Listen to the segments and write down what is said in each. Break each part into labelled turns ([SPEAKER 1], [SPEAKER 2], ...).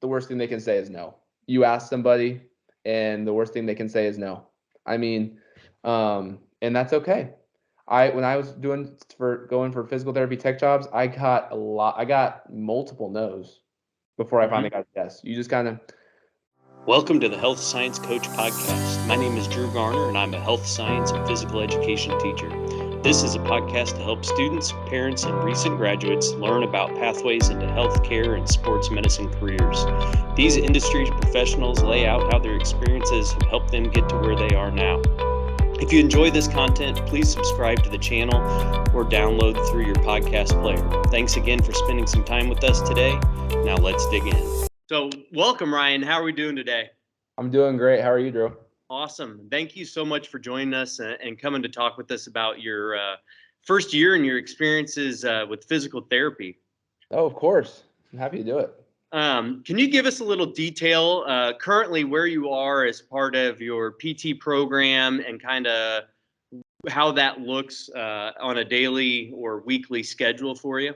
[SPEAKER 1] the worst thing they can say is no. You ask somebody, and the worst thing they can say is no. I mean, and that's okay. When I was going for physical therapy tech jobs, I got multiple no's before I finally got a yes. You just kind of.
[SPEAKER 2] Welcome to the Health Science Coach Podcast. My name is Drew Garner, and I'm a health science and physical education teacher. This is a podcast to help students, parents, and recent graduates learn about pathways into healthcare and sports medicine careers. These industry professionals lay out how their experiences have helped them get to where they are now. If you enjoy this content, please subscribe to the channel or download through your podcast player. Thanks again for spending some time with us today. Now let's dig in. So welcome, Ryan. How are we doing today?
[SPEAKER 1] I'm doing great. How are you, Drew?
[SPEAKER 2] Awesome. Thank you so much for joining us and coming to talk with us about your first year and your experiences with physical therapy.
[SPEAKER 1] Oh, of course. I'm happy to do it.
[SPEAKER 2] Can you give us a little detail currently where you are as part of your PT program and kind of how that looks on a daily or weekly schedule for you?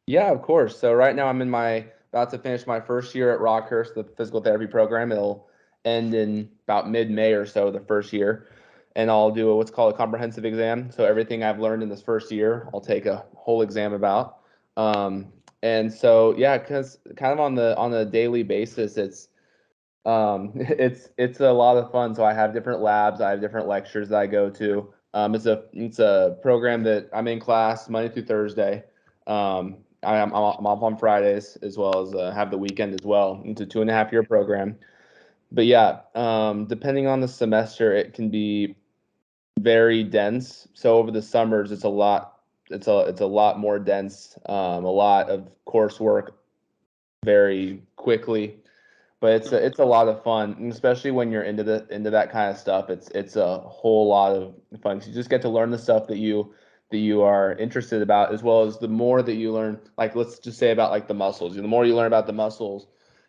[SPEAKER 1] Yeah, of course. So right now I'm about to finish my first year at Rockhurst, the physical therapy program. It'll end in about mid-May or so, the first year. And I'll do what's called a comprehensive exam. So everything I've learned in this first year, I'll take a whole exam about. And so, yeah, because kind of on a daily basis, it's it's a lot of fun. So I have different labs, I have different lectures that I go to. It's a program that I'm in class Monday through Thursday. I'm off on Fridays as well as have the weekend as well. It's a 2.5-year program. But yeah, depending on the semester, it can be very dense. So over the summers, it's a lot. It's a lot more dense. A lot of coursework very quickly, but it's a lot of fun, and especially when you're into that kind of stuff. It's a whole lot of fun. 'Cause you just get to learn the stuff that you are interested about, as well as the more that you learn. Like, let's just say about like the muscles. The more you learn about the muscles,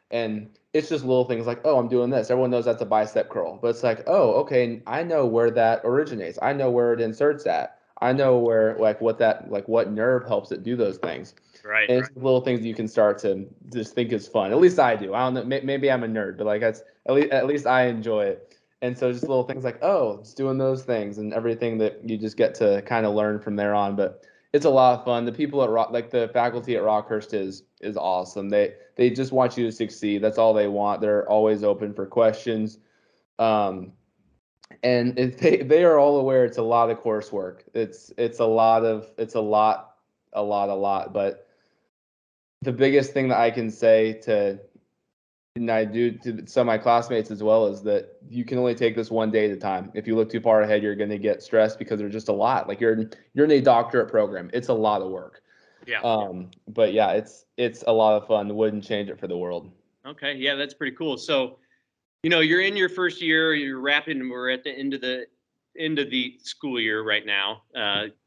[SPEAKER 1] and it's just little things like, oh, I'm doing this. Everyone knows that's a bicep curl, but it's like, oh, okay, I know where that originates. I know where it inserts at. I know where what nerve helps it do those things.
[SPEAKER 2] Right.
[SPEAKER 1] And it's little things that you can start to just think is fun. At least I do. I don't know. Maybe I'm a nerd, but like that's at least I enjoy it. And so just little things like, oh, it's doing those things and everything that you just get to kind of learn from there on. But it's a lot of fun. The people at the faculty at Rockhurst is awesome. They just want you to succeed. That's all they want. They're always open for questions. And they are all aware it's a lot of coursework. It's a lot. But the biggest thing that I can say and I do to some of my classmates as well, is that you can only take this one day at a time. If you look too far ahead, you're going to get stressed because there's just a lot. Like you're in a doctorate program. It's a lot of work.
[SPEAKER 2] Yeah.
[SPEAKER 1] But yeah, it's a lot of fun. Wouldn't change it for the world.
[SPEAKER 2] Okay. Yeah, that's pretty cool. So, you're in your first year, you're wrapping, we're at the end of the school year right now,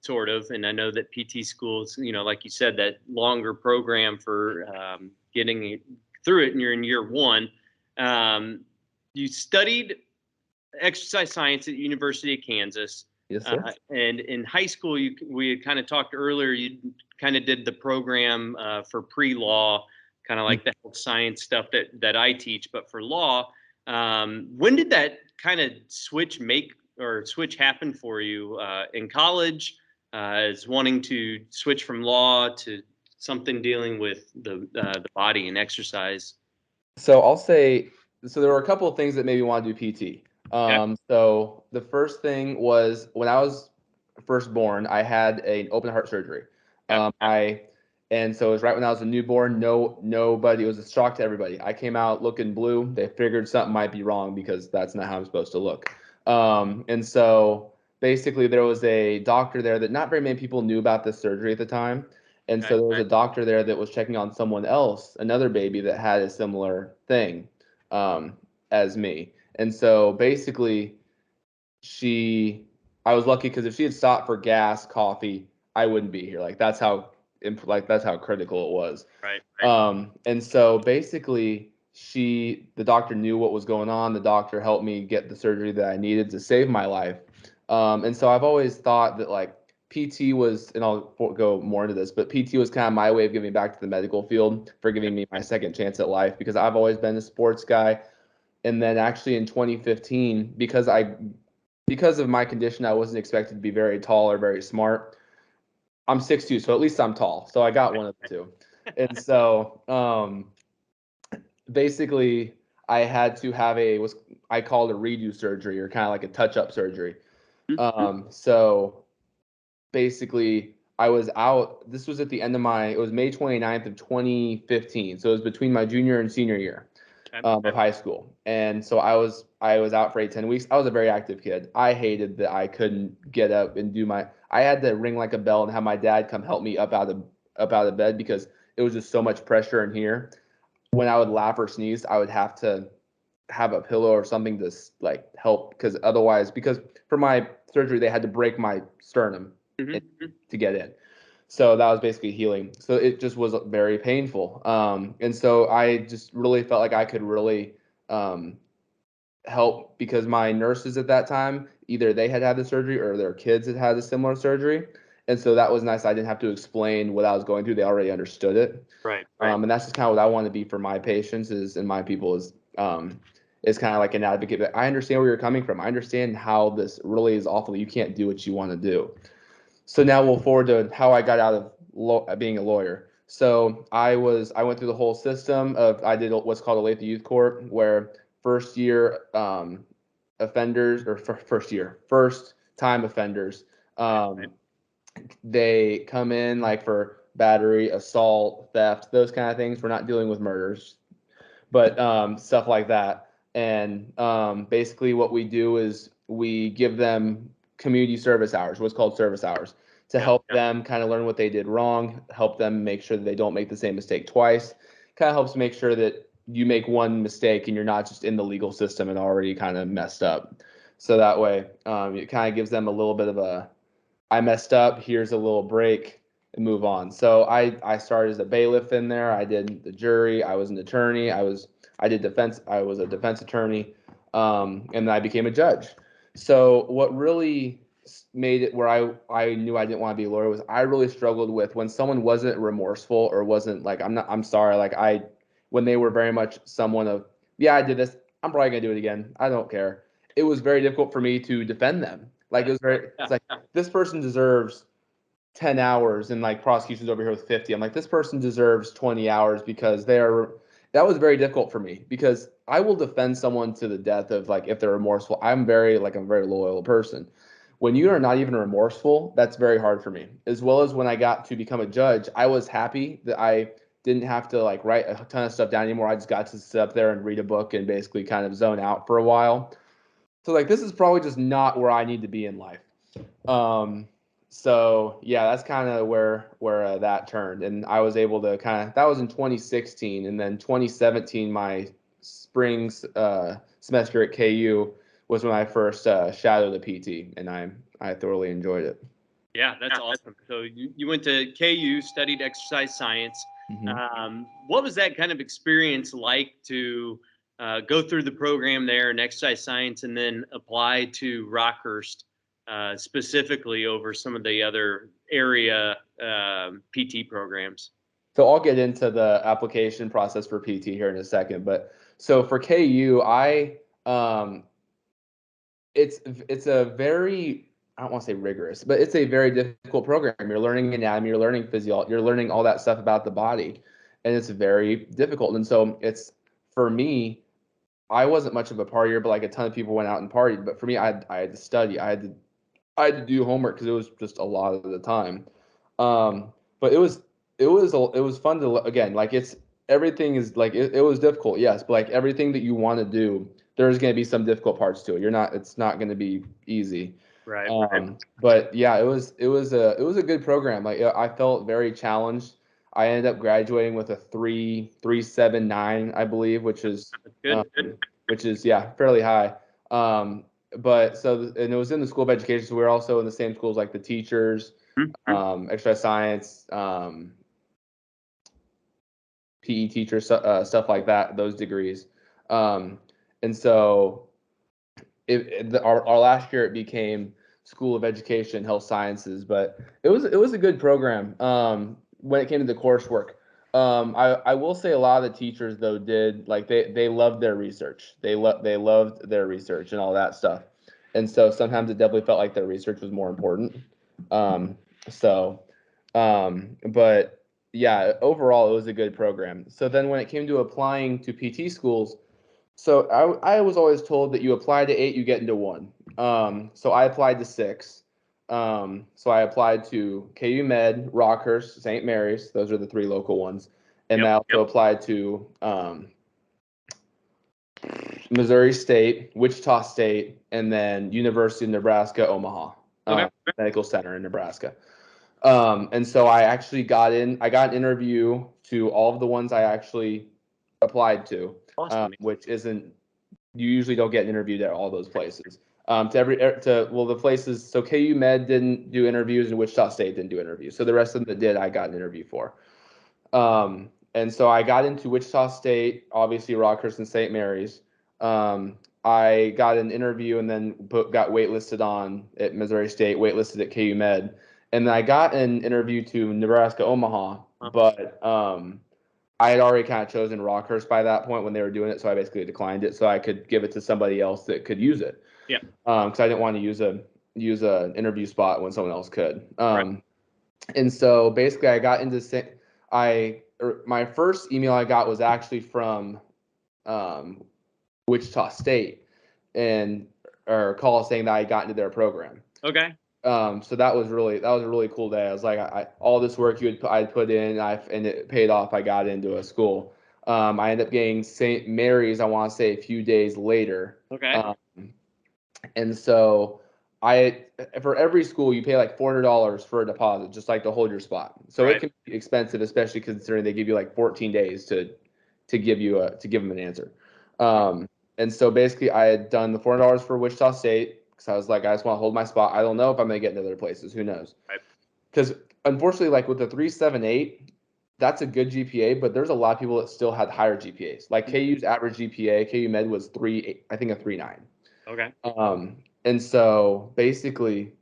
[SPEAKER 2] sort of. And I know that PT schools, like you said, that longer program for getting through it, and you're in year one. You studied exercise science at University of Kansas.
[SPEAKER 1] Yes, sir.
[SPEAKER 2] And in high school, we had kind of talked earlier, you kind of did the program for pre-law, kind of like the health science stuff that I teach, but for law. When did that kind of switch happen for you in college, as wanting to switch from law to something dealing with the body and exercise?
[SPEAKER 1] So I'll say, there were a couple of things that made me want to do PT. So the first thing was when I was first born, I had an open heart surgery. And so it was right when I was a newborn. Nobody, it was a shock to everybody. I came out looking blue. They figured something might be wrong because that's not how I'm supposed to look. And so basically there was a doctor there that not very many people knew about this surgery at the time. And so there was a doctor there that was checking on someone else, another baby that had a similar thing as me. And so basically I was lucky because if she had stopped for gas, coffee, I wouldn't be here. That's how critical it was.
[SPEAKER 2] Right.
[SPEAKER 1] And so basically the doctor knew what was going on. The doctor helped me get the surgery that I needed to save my life. And so I've always thought that PT was, and I'll go more into this, but PT was kind of my way of giving back to the medical field for giving me my second chance at life, because I've always been a sports guy. And then actually in 2015, because of my condition, I wasn't expected to be very tall or very smart. I'm 6'2", so at least I'm tall. So I got one of the two. And so basically I had to have I called a redo surgery, or kind of like a touch-up surgery. So basically I was out. This was at the end of it was May 29th of 2015. So it was between my junior and senior year of high school. And so I was out for 8-10 weeks. I was a very active kid. I hated that I couldn't get up and I had to ring like a bell and have my dad come help me up out of bed, because it was just so much pressure in here. When I would laugh or sneeze, I would have to have a pillow or something to like help, because for my surgery they had to break my sternum to get in. So that was basically healing. So it just was very painful. And so I just really felt like I could really help, because my nurses at that time, either they had the surgery or their kids had a similar surgery. And so that was nice. I didn't have to explain what I was going through. They already understood it.
[SPEAKER 2] Right.
[SPEAKER 1] And that's just kind of what I want to be for my patients and my people is kind of like an advocate. But I understand where you're coming from. I understand how this really is awful. You can't do what you want to do. So now we'll forward to how I got out of being a lawyer. So I went through the whole system I did what's called a Lathe Youth Court, where first year offenders, or first time offenders, they come in like for battery, assault, theft, those kind of things. We're not dealing with murders, but stuff like that. And basically what we do is we give them community service hours, what's called service hours, to help them kind of learn what they did wrong, help them make sure that they don't make the same mistake twice. Kind of helps make sure that you make one mistake and you're not just in the legal system and already kind of messed up. So that way it kind of gives them a little bit of I messed up, here's a little break, and move on. So I started as a bailiff in there. I did the jury. I was an attorney. I did defense. I was a defense attorney, and then I became a judge. So what really made it where I knew I didn't want to be a lawyer was I really struggled with when someone wasn't remorseful or wasn't like, I'm sorry, when they were very much someone of, yeah, I did this, I'm probably gonna do it again, I don't care. It was very difficult for me to defend them. Like it's like, this person deserves 10 hours and like prosecution's over here with 50. I'm like, this person deserves 20 hours because that was very difficult for me, because I will defend someone to the death of like, if they're remorseful. I'm a very loyal person. When you are not even remorseful, that's very hard for me. As well as when I got to become a judge, I was happy that I didn't have to like write a ton of stuff down anymore. I just got to sit up there and read a book and basically kind of zone out for a while. So like, this is probably just not where I need to be in life. So yeah, that's kind of where that turned, and I was able to that was in 2016, and then 2017, my spring semester at KU was when I first shadowed a PT, and I thoroughly enjoyed it.
[SPEAKER 2] Yeah, that's awesome. So you went to KU, studied exercise science.
[SPEAKER 1] Mm-hmm.
[SPEAKER 2] What was that kind of experience like to go through the program there in exercise science and then apply to Rockhurst specifically over some of the other area PT programs?
[SPEAKER 1] So I'll get into the application process for PT here in a second, but so for KU, it's a very, I don't want to say rigorous, but it's a very difficult program. You're learning anatomy, you're learning physiology, you're learning all that stuff about the body, and it's very difficult. And so for me, I wasn't much of a partier, but like a ton of people went out and partied. But for me, I had to study, I had to do homework because it was just a lot of the time. But it was fun to, again, like everything is like it was difficult, yes, but like everything that you want to do, there's going to be some difficult parts to it. It's not going to be easy.
[SPEAKER 2] Right.
[SPEAKER 1] But yeah, it was a good program. Like I felt very challenged. I ended up graduating with a 3.79, I believe, which is
[SPEAKER 2] good.
[SPEAKER 1] Yeah, fairly high. But and it was in the School of Education, so we were also in the same schools like the teachers, exercise science, PE teachers, stuff like that, those degrees. And so our last year it became, School of Education, Health Sciences, but it was a good program. When it came to the coursework, I will say a lot of the teachers though did like they loved their research. They loved their research and all that stuff, and so sometimes it definitely felt like their research was more important. Um, so, but yeah, overall it was a good program. So then when it came to applying to PT schools, so I was always told that you apply to 8, you get into 1. So I applied to 6. So I applied to KU Med, Rockhurst, St. Mary's. Those are the 3 local ones. And I also applied to Missouri State, Wichita State, and then University of Nebraska, Omaha Medical Center in Nebraska. And so I actually got in. I got an interview to all of the ones I actually applied to, which isn't, you usually don't get interviewed at all those places. The places, so KU Med didn't do interviews and Wichita State didn't do interviews. So the rest of them that did, I got an interview for. And so I got into Wichita State, obviously Rockhurst and St. Mary's. I got an interview and then got waitlisted on at Missouri State, waitlisted at KU Med. And then I got an interview to Nebraska Omaha, but I had already kind of chosen Rockhurst by that point when they were doing it, so I basically declined it so I could give it to somebody else that could use it.
[SPEAKER 2] Yeah.
[SPEAKER 1] Because I didn't want to use an interview spot when someone else could. And so basically, I got into my first email I got was actually from Wichita State or call saying that I got into their program.
[SPEAKER 2] Okay.
[SPEAKER 1] So that was a really cool day. I was like, all this work I'd put in, and it paid off. I got into a school. I ended up getting St. Mary's, I want to say a few days later.
[SPEAKER 2] Okay.
[SPEAKER 1] And so for every school, you pay like $400 for a deposit, just like to hold your spot. So It can be expensive, especially considering they give you like 14 days to give them an answer. And so basically I had done the $400 for Wichita State, because I was like, I just want to hold my spot. I don't know if I'm going to get into other places. Who knows? Because unfortunately, like with the 3.78, that's a good GPA, but there's a lot of people that still had higher GPAs. Like KU's average GPA, KU Med was 3.8, I think a 3.9.
[SPEAKER 2] Okay.
[SPEAKER 1] And so basically,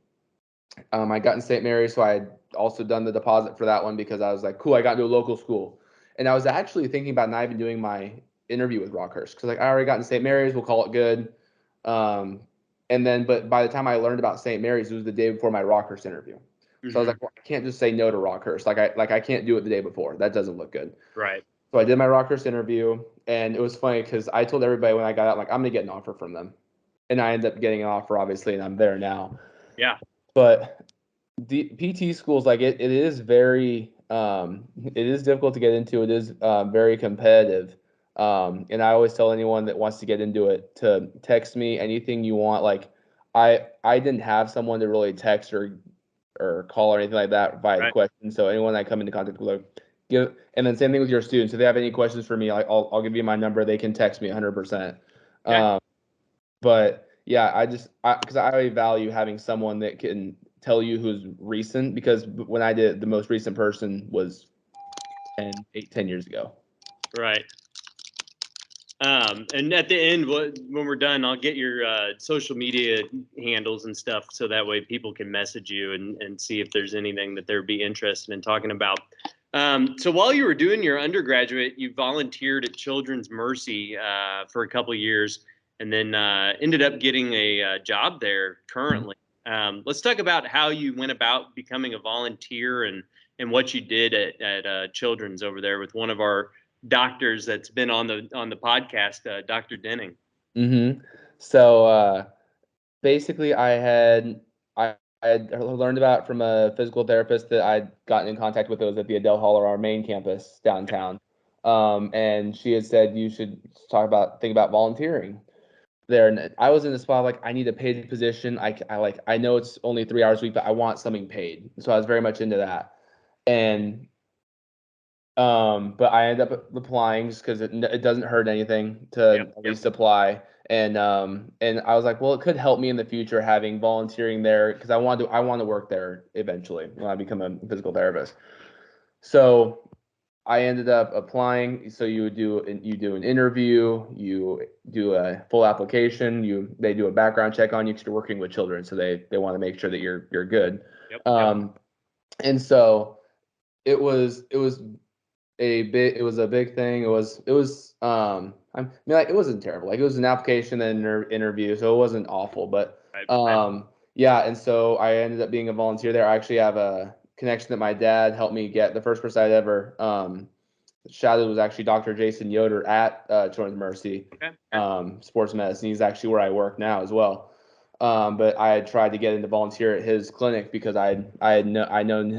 [SPEAKER 1] I got in St. Mary's, so I had also done the deposit for that one because I was like, cool, I got into a local school. And I was actually thinking about not even doing my interview with Rockhurst because like I already got in St. Mary's, we'll call it good. But by the time I learned about St. Mary's, it was the day before my Rockhurst interview. So I was like, well, I can't just say no to Rockhurst. I can't do it the day before. That doesn't look good.
[SPEAKER 2] Right.
[SPEAKER 1] So I did my Rockhurst interview, and it was funny because I told everybody when I got out, like, I'm gonna get an offer from them, and I ended up getting an offer, obviously, and I'm there now.
[SPEAKER 2] Yeah.
[SPEAKER 1] But the PT schools, like it is very, it is difficult to get into. It is very competitive. And I always tell anyone that wants to get into it to text me anything you want. Like I didn't have someone to really text or call or anything like that via question. So anyone I come into contact with, and then same thing with your students. If they have any questions for me, I'll give you my number. They can text me 100%. Okay. But yeah, because I really value having someone that can tell you who's recent, because when I did, the most recent person was 10 years ago.
[SPEAKER 2] Right. And at the end, when we're done, I'll get your social media handles and stuff, so that way people can message you and see if there's anything that they'd be interested in talking about. So while you were doing your undergraduate, you volunteered at Children's Mercy for a couple of years, and then ended up getting a job there currently. Let's talk about how you went about becoming a volunteer and what you did at Children's over there with one of our doctors that's been on the podcast, Dr. Denning.
[SPEAKER 1] Mm-hmm. So basically, I had learned about from a physical therapist that I'd gotten in contact with. It was at the Adele Holler, our main campus downtown, and she had said you should think about volunteering there. And I was in the spot like I need a paid position. I know it's only 3 hours a week, but I want something paid. So I was very much into that, and but I ended up applying just because it doesn't hurt anything to at least apply. And I was like, well, it could help me in the future having volunteering there, because I want to work there eventually when I become a physical therapist. So I ended up applying. So you do an interview, you do a full application, they do a background check on you because you're working with children, so they want to make sure that you're good.
[SPEAKER 2] Yep.
[SPEAKER 1] And so it was it was a big thing. I mean, like, it wasn't terrible. Like, it was an application and interview, so it wasn't awful. But yeah, and so I ended up being a volunteer there. I actually have a connection that my dad helped me get. The first person I'd ever shadowed was actually Dr. Jason Yoder at Children's Mercy, sports medicine. He's actually where I work now as well. But I had tried to get into volunteer at his clinic because I had known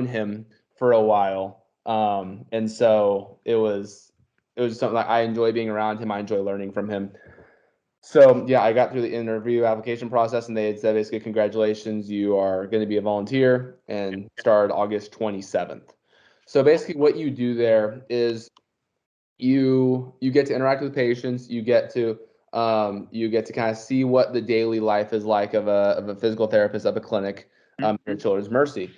[SPEAKER 1] him for a while. And so it was something like I enjoy being around him. I enjoy learning from him. So yeah, I got through the interview application process, and they had said basically, congratulations, you are going to be a volunteer, and started August 27th. So basically, what you do there is you get to interact with patients. You get to kind of see what the daily life is like of a physical therapist of a clinic at Children's Mercy.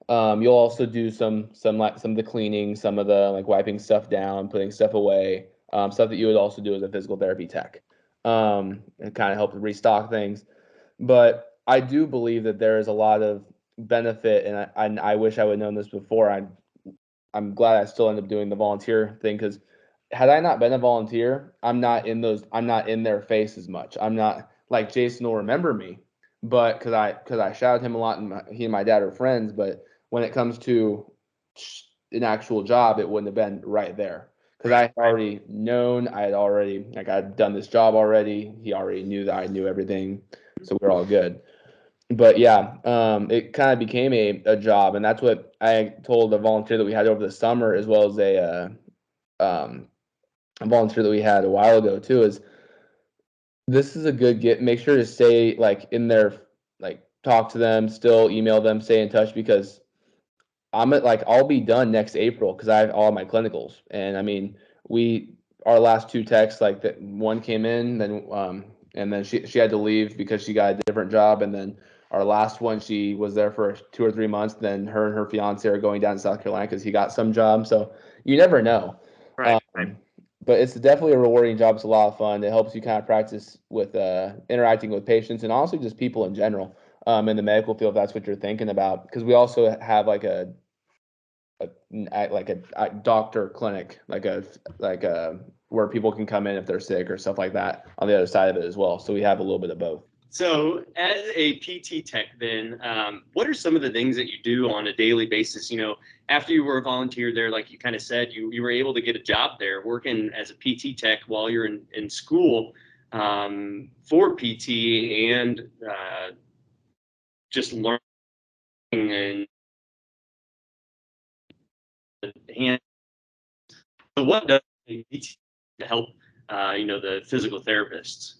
[SPEAKER 1] You'll also do some of the cleaning, some of the like wiping stuff down, putting stuff away, stuff that you would also do as a physical therapy tech, and kind of help restock things. But I do believe that there is a lot of benefit, and I wish I would have known this before. I'm glad I still end up doing the volunteer thing, because had I not been a volunteer, I'm not in their face as much. I'm not like Jason will remember me, but because I shouted him a lot, and he and my dad are friends. But when it comes to an actual job, it wouldn't have been right there, because I had already known, I'd done this job already. He already knew that I knew everything, so we're all good. But yeah, it kind of became a job, and that's what I told the volunteer that we had over the summer, as well as a volunteer that we had a while ago too. Is this is a good get? Make sure to stay like in there, like talk to them, still email them, stay in touch, because I'll be done next April because I have all my clinicals. And I mean, our last two techs, like that one came in, then and then she had to leave because she got a different job. And then our last one, she was there for 2 or 3 months. Then her and her fiance are going down to South Carolina because he got some job. So you never know.
[SPEAKER 2] Right.
[SPEAKER 1] But it's definitely a rewarding job. It's a lot of fun. It helps you kind of practice with interacting with patients, and also just people in general in the medical field, if that's what you're thinking about. Because we also have like a doctor clinic, like a where people can come in if they're sick or stuff like that on the other side of it as well. So we have a little bit of both.
[SPEAKER 2] So as a PT tech, then what are some of the things that you do on a daily basis? You know, after you were a volunteer there, like you kind of said, you were able to get a job there working as a PT tech while you're in school for PT, and just learning and so what does PT to help the physical therapists?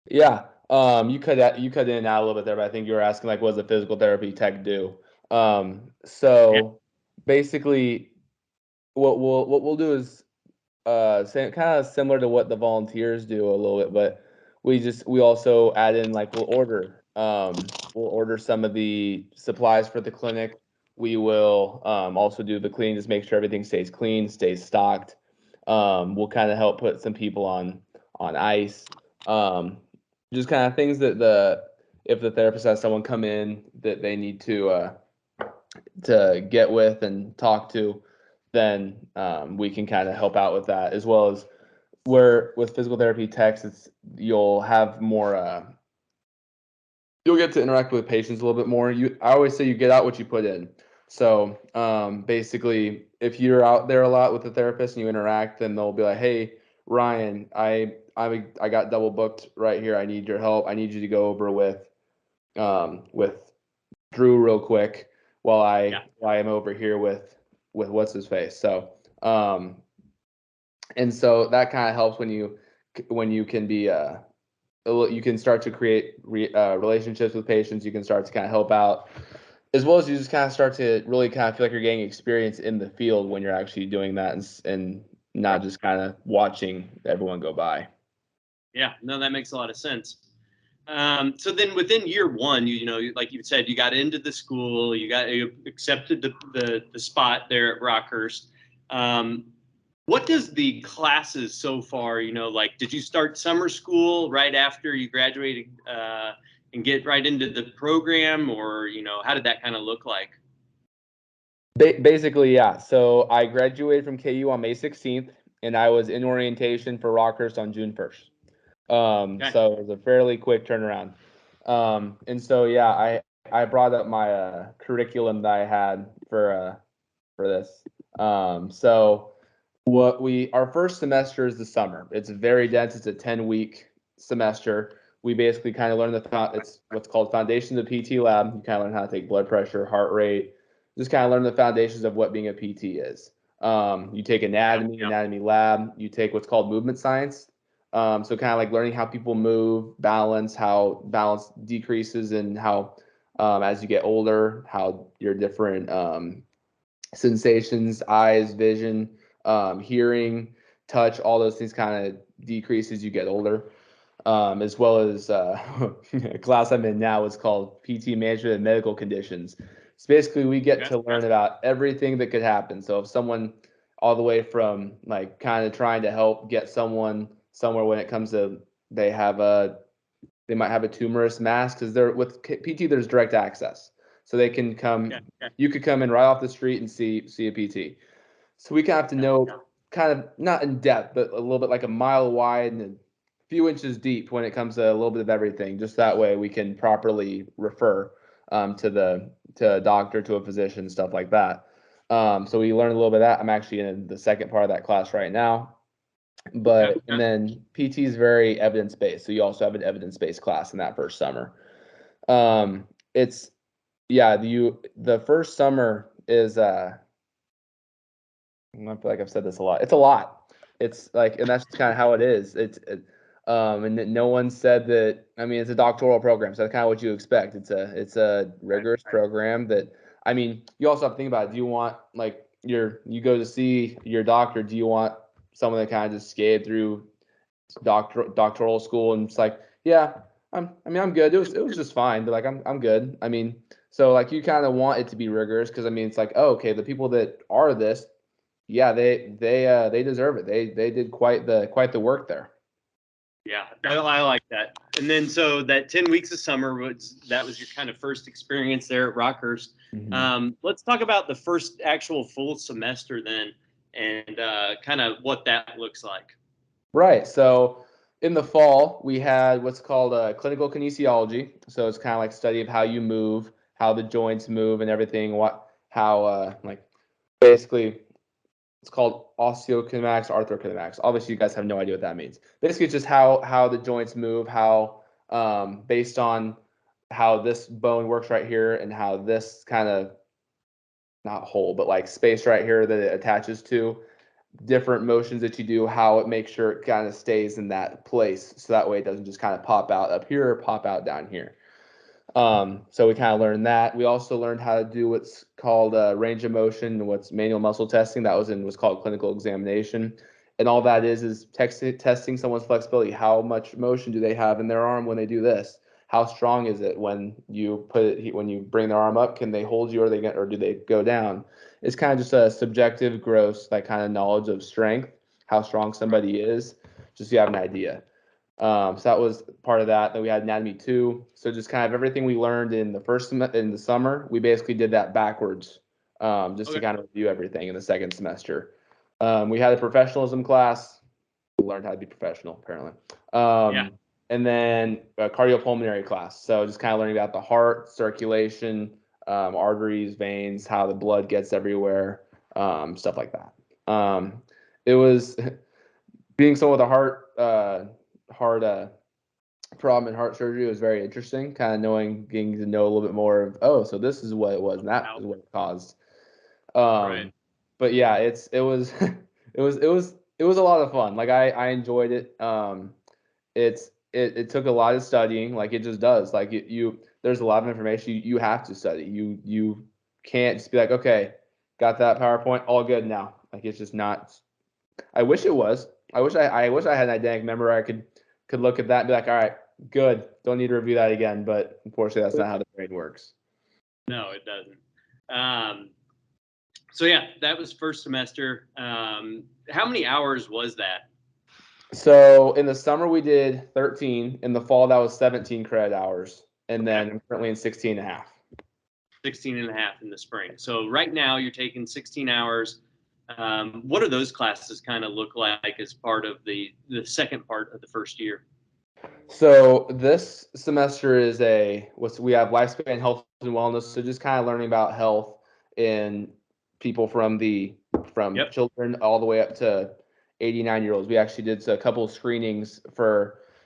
[SPEAKER 1] Yeah. You cut in and out a little bit there, but I think you were asking like, what does a physical therapy tech do? So basically, what we'll do is kind of similar to what the volunteers do a little bit, but we also add in, like, we'll order some of the supplies for the clinic. We will also do the cleaning, just make sure everything stays clean, stays stocked. We'll kind of help put some people on ice. Just kind of things that if the therapist has someone come in that they need to get with and talk to, then we can kind of help out with that, as well as where with physical therapy techs, you'll have more. You'll get to interact with patients a little bit more. I always say you get out what you put in. So basically, if you're out there a lot with the therapist and you interact, then they'll be like, "Hey, Ryan, I got double booked right here. I need your help. I need you to go over with Drew real quick while I am over here with what's his face." So and so that kind of helps when you can be you can start to create relationships with patients. You can start to kind of help out, as well as you just kind of start to really kind of feel like you're getting experience in the field when you're actually doing that, and not just kind of watching everyone go by.
[SPEAKER 2] Yeah, no, that makes a lot of sense. So then within year one, like you said, you got into the school, you accepted the spot there at Rockhurst. What does the classes so far, like, did you start summer school right after you graduated and get right into the program, or, how did that kind of look like?
[SPEAKER 1] Basically, yeah. So I graduated from KU on May 16th, and I was in orientation for Rockhurst on June 1st.
[SPEAKER 2] Okay.
[SPEAKER 1] So it was a fairly quick turnaround. And so yeah, I brought up my curriculum that I had for this. So our first semester is the summer. It's very dense. It's a 10-week semester. We basically kind of learn it's what's called foundations of PT lab. You kind of learn how to take blood pressure, heart rate, just kind of learn the foundations of what being a PT is. You take anatomy lab. You take what's called movement science. So kind of like learning how people move, how balance decreases, and how as you get older, how your different sensations, eyes, vision, hearing, touch, all those things kind of decrease as you get older. As well as a class I'm in now is called PT Management of Medical Conditions. So basically, we get to learn about everything that could happen. So if someone, all the way from like kind of trying to help get someone somewhere when it comes to they might have a tumorous mass, because with PT there's direct access, so they can come. You could come in right off the street and see a PT. So we kind of have to know, kind of not in depth, but a little bit like a mile wide and a few inches deep when it comes to a little bit of everything. Just that way we can properly refer to a doctor, to a physician, stuff like that. So we learn a little bit of that. I'm actually in the second part of that class right now. And then PT is very evidence-based. So you also have an evidence-based class in that first summer. The first summer is I feel like I've said this a lot. It's a lot. It's like, and that's just kind of how it is. And no one said that. I mean, it's a doctoral program, so that's kind of what you expect. It's a rigorous program that, I mean, you also have to think about it. Do you want, like, you go to see your doctor, do you want someone that kind of just skated through doctoral school and it's like, yeah, I'm good. It was just fine, but like I'm good. I mean, so like you kind of want it to be rigorous, because I mean it's like, oh, okay, the people that are this, yeah, they deserve it. They did quite the work there.
[SPEAKER 2] Yeah, I like that. And then so that 10 weeks of summer was your kind of first experience there at Rockhurst.
[SPEAKER 1] Mm-hmm.
[SPEAKER 2] Let's talk about the first actual full semester then, and kind of what that looks like.
[SPEAKER 1] Right. So in the fall, we had what's called clinical kinesiology. So it's kind of like study of how you move, how the joints move, and everything. Like basically, it's called osteokinematics, arthrokinematics. Obviously, you guys have no idea what that means. Basically, it's just how the joints move, how based on how this bone works right here, and how this kind of, not hole, but like space right here that it attaches to, different motions that you do, how it makes sure it kind of stays in that place, so that way it doesn't just kind of pop out up here or pop out down here. So we kind of learned that. We also learned how to do what's called range of motion, what's manual muscle testing. That was in what's called clinical examination. And all that is testing someone's flexibility. How much motion do they have in their arm when they do this? How strong is it when you bring their arm up? Can they hold you, or do they go down? It's kind of just a subjective, gross, like kind of knowledge of strength, how strong somebody is, just so you have an idea. So that was part of that. Then we had anatomy 2. So just kind of everything we learned in the summer, we basically did that backwards, just to kind of review everything in the second semester. We had a professionalism class. We learned how to be professional, apparently. And then a cardiopulmonary class. So just kind of learning about the heart, circulation, arteries, veins, how the blood gets everywhere, stuff like that. It was being someone with a heart problem in heart surgery was very interesting. Kind of getting to know a little bit more of, oh, so this is what it was, and that is what it caused. But yeah, it was it was a lot of fun. Like I enjoyed it. It took a lot of studying, like it just does. Like there's a lot of information you have to study. You can't just be like, okay, got that PowerPoint, all good now. Like it's just not. I wish it was. I wish I had an eidetic memory. I could look at that and be like, all right, good. Don't need to review that again, but unfortunately that's not how the brain works.
[SPEAKER 2] No, it doesn't. So yeah, that was first semester. How many hours was that?
[SPEAKER 1] So in the summer we did 13. In the fall that was 17 credit hours. And
[SPEAKER 2] Okay.
[SPEAKER 1] then I'm currently in 16 and a half.
[SPEAKER 2] 16 and a half in the spring. So right now you're taking 16 hours. What do those classes kind of look like as part of the second part of the first year?
[SPEAKER 1] So this semester is we have lifespan health and wellness. So just kind of learning about health in people from
[SPEAKER 2] Yep.
[SPEAKER 1] children all the way up to 89-year-olds. We actually did a couple of screenings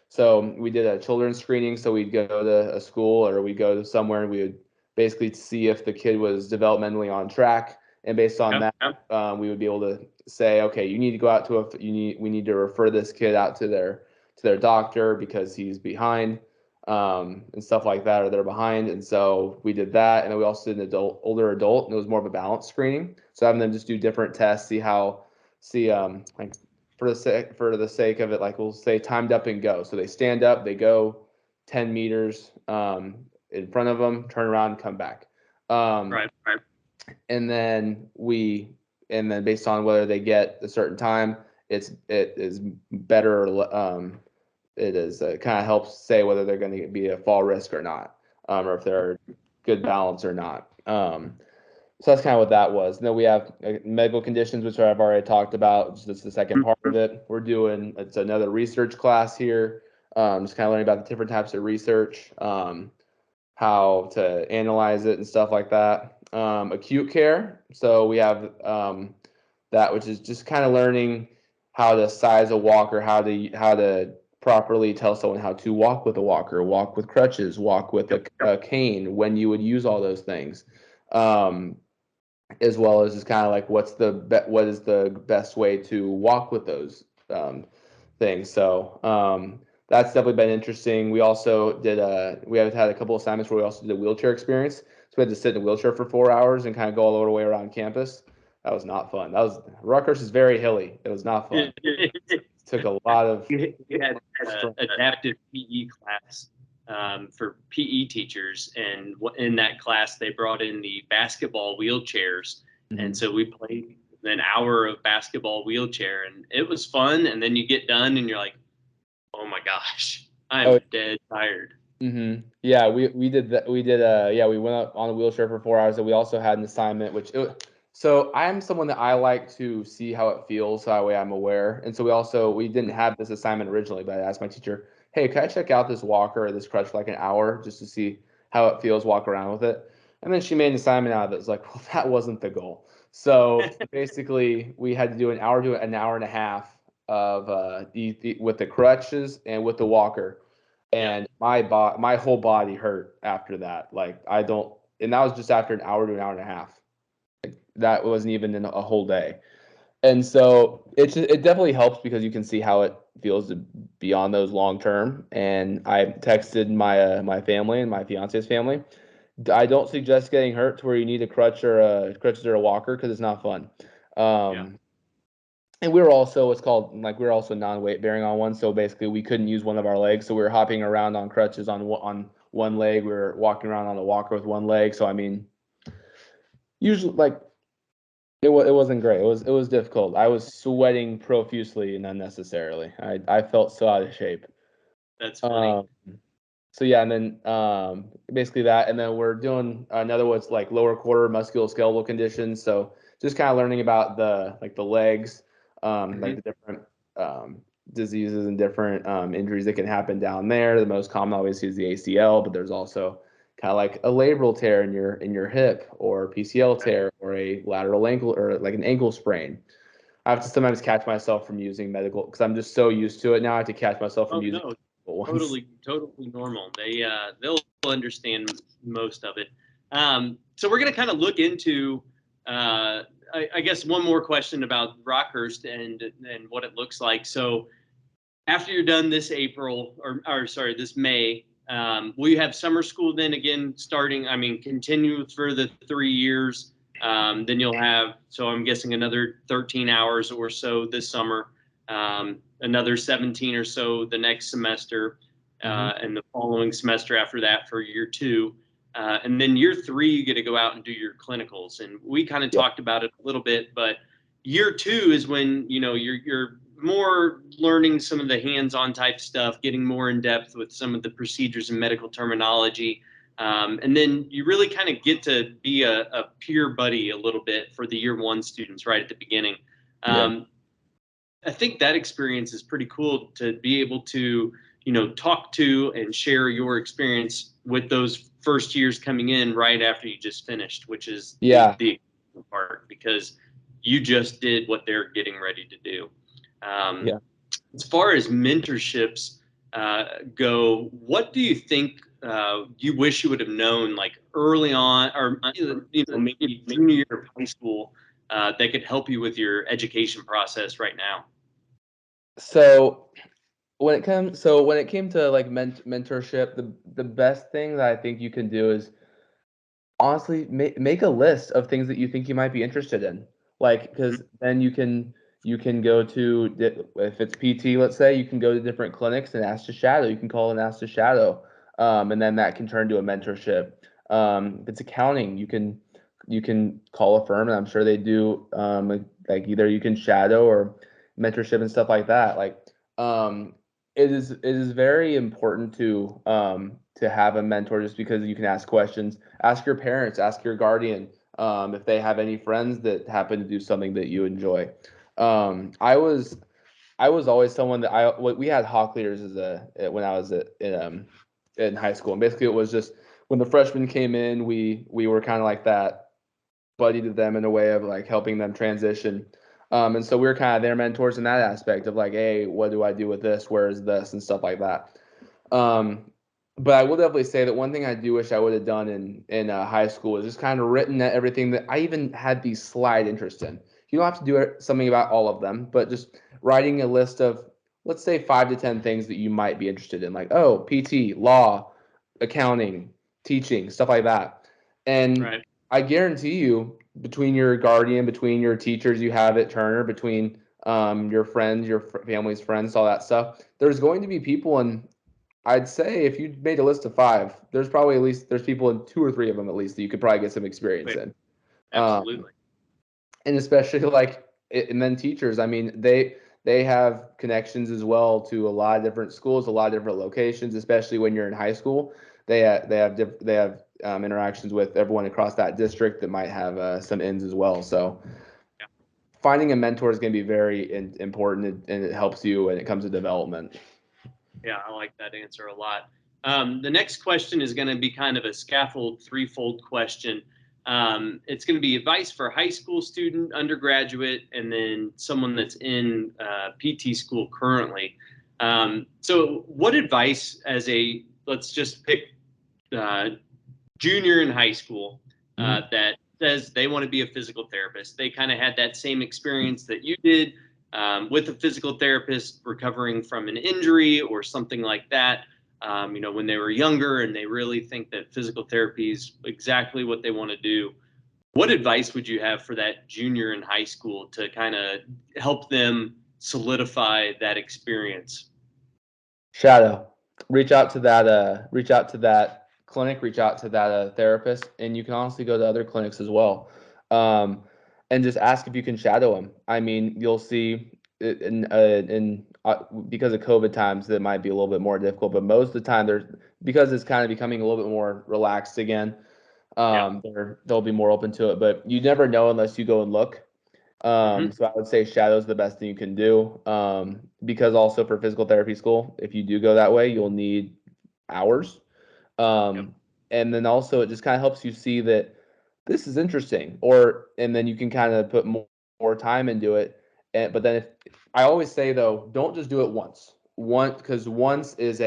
[SPEAKER 1] so we did a children's screening. So we'd go to a school or we'd go to somewhere and we would basically see if the kid was developmentally on track. And based on
[SPEAKER 2] Yep.
[SPEAKER 1] that, we would be able to say, okay, you need to go out to we need to refer this kid out to their doctor because he's behind, and stuff like that, or they're behind. And so we did that. And then we also did an older adult, and it was more of a balance screening. So having them just do different tests, like for the sake of it, like we'll say timed up and go. So they stand up, they go 10 meters in front of them, turn around, come back.
[SPEAKER 2] Right.
[SPEAKER 1] And then based on whether they get a certain time, it is better. It kind of helps say whether they're going to be a fall risk or not, or if they're good balance or not. So that's kind of what that was. And then we have medical conditions, which I've already talked about. That's the second part of it. It's another research class here. Just kind of learning about the different types of research, how to analyze it and stuff like that. Acute care. So we have that, which is just kind of learning how to size a walker, how to properly tell someone how to walk with a walker, walk with crutches, walk with a cane, when you would use all those things, as well as just kind of like what is the best way to walk with those things. So that's definitely been interesting. We also we have had a couple assignments where we also did a wheelchair experience. So we had to sit in a wheelchair for 4 hours and kind of go all the way around campus. That was not fun. Rockhurst is very hilly. It was not fun. Took a lot of.
[SPEAKER 2] We had adaptive PE class for PE teachers, and in that class they brought in the basketball wheelchairs, and so we played an hour of basketball wheelchair, and it was fun. And then you get done, and you're like, "Oh my gosh, I'm dead tired."
[SPEAKER 1] Mm-hmm. Yeah, we did that. We went up on a wheelchair for 4 hours, and we also had an assignment, so I'm someone that I like to see how it feels, so that way I'm aware. And so we didn't have this assignment originally, but I asked my teacher, hey, can I check out this walker or this crutch for like an hour just to see how it feels, walk around with it? And then she made an assignment out of it. It's like, well, that wasn't the goal. So basically we had to do an hour to an hour and a half of with the crutches and with the walker. And my whole body hurt after that. And that was just after an hour to an hour and a half. That wasn't even in a whole day. And so it definitely helps because you can see how it feels to be on those long term. And I texted my family and my fiance's family. I don't suggest getting hurt to where you need a crutches or a walker because it's not fun. And we were also we were also non-weight bearing on one, so basically we couldn't use one of our legs, so we were hopping around on crutches on one leg. We were walking around on a walker with one leg. So I mean, usually it wasn't great. It was difficult. I was sweating profusely and unnecessarily. I felt so out of shape.
[SPEAKER 2] That's funny.
[SPEAKER 1] So yeah, and then basically that, and then we're doing another one's like lower quarter musculoskeletal conditions. So just kind of learning about the legs, like the different diseases and different injuries that can happen down there. The most common obviously is the ACL, but there's also kind of like a labral tear in your hip, or PCL tear, or a lateral ankle, or like an ankle sprain. I have to sometimes catch myself from using medical because I'm just so used to it now. I have to catch myself from using.
[SPEAKER 2] No. Totally normal. They'll understand most of it. So we're going to kind of look into, I guess, one more question about Rockhurst and what it looks like. So after you're done this April, this May, will you have summer school then again starting? I mean, continue for the 3 years. Then you'll have, so I'm guessing another 13 hours or so this summer. Another 17 or so the next semester, and the following semester after that for year 2. And then year 3, you get to go out and do your clinicals. And we kind of talked about it a little bit, but year 2 is when, you're more learning some of the hands-on type stuff, getting more in depth with some of the procedures and medical terminology. And then you really kind of get to be a peer buddy a little bit for the year 1 students right at the beginning. I think that experience is pretty cool to be able to, talk to and share your experience with those first years coming in right after you just finished, which is the part, because you just did what they're getting ready to do. As far as mentorships go, what do you think you wish you would have known, like early on, or maybe junior year of high school, that could help you with your education process right now?
[SPEAKER 1] So when it came to like mentorship, the best thing that I think you can do is honestly make a list of things that you think you might be interested in. Like, because then you can go to, if it's PT, let's say, you can go to different clinics and ask to shadow. You can call and ask to shadow, and then that can turn to a mentorship. If it's accounting, you can call a firm, and I'm sure they do, like either you can shadow or mentorship and stuff like that. Like, it is very important to have a mentor, just because you can ask questions, ask your parents, ask your guardian, if they have any friends that happen to do something that you enjoy. I was always someone that we had hawk leaders when I was in high school, and basically it was just when the freshmen came in, we were kind of like that buddy to them in a way of like helping them transition. And so we were kind of their mentors in that aspect of like, hey, what do I do with this? Where is this? And stuff like that. But I will definitely say that one thing I do wish I would have done in high school is just kind of written at everything that I even had the slight interest in. You don't have to do something about all of them, but just writing a list of, let's say, 5 to 10 things that you might be interested in, like, oh, PT, law, accounting, teaching, stuff like that. And I guarantee you, between your guardian, between your teachers you have at Turner, between your friends, your family's friends, all that stuff, there's going to be people in, I'd say if you made a list of 5, there's people in 2 or 3 of them at least that you could probably get some experience in.
[SPEAKER 2] Absolutely.
[SPEAKER 1] And especially and then teachers, I mean, they have connections as well to a lot of different schools, a lot of different locations, especially when you're in high school. They have interactions with everyone across that district that might have some ends as well. So finding a mentor is going to be very important, and it helps you when it comes to development.
[SPEAKER 2] Yeah, I like that answer a lot. The next question is going to be kind of a scaffold, threefold question. It's going to be advice for a high school student, undergraduate, and then someone that's in PT school currently. So what advice let's just pick junior in high school that says they want to be a physical therapist. They kind of had that same experience that you did with a physical therapist recovering from an injury or something like that. When they were younger, and they really think that physical therapy is exactly what they want to do. What advice would you have for that junior in high school to kind of help them solidify that experience?
[SPEAKER 1] Shadow. Reach out to that clinic, reach out to that therapist, and you can honestly go to other clinics as well. And just ask if you can shadow them. I mean, you'll see because of COVID times, that might be a little bit more difficult, but most of the time because it's kind of becoming a little bit more relaxed again, they'll be more open to it, but you never know unless you go and look. So I would say shadow is the best thing you can do. Because also for physical therapy school, if you do go that way, you'll need hours. And then also it just kind of helps you see that this is interesting, and then you can kind of put more time into it. But then I always say though, don't just do it once. Because once is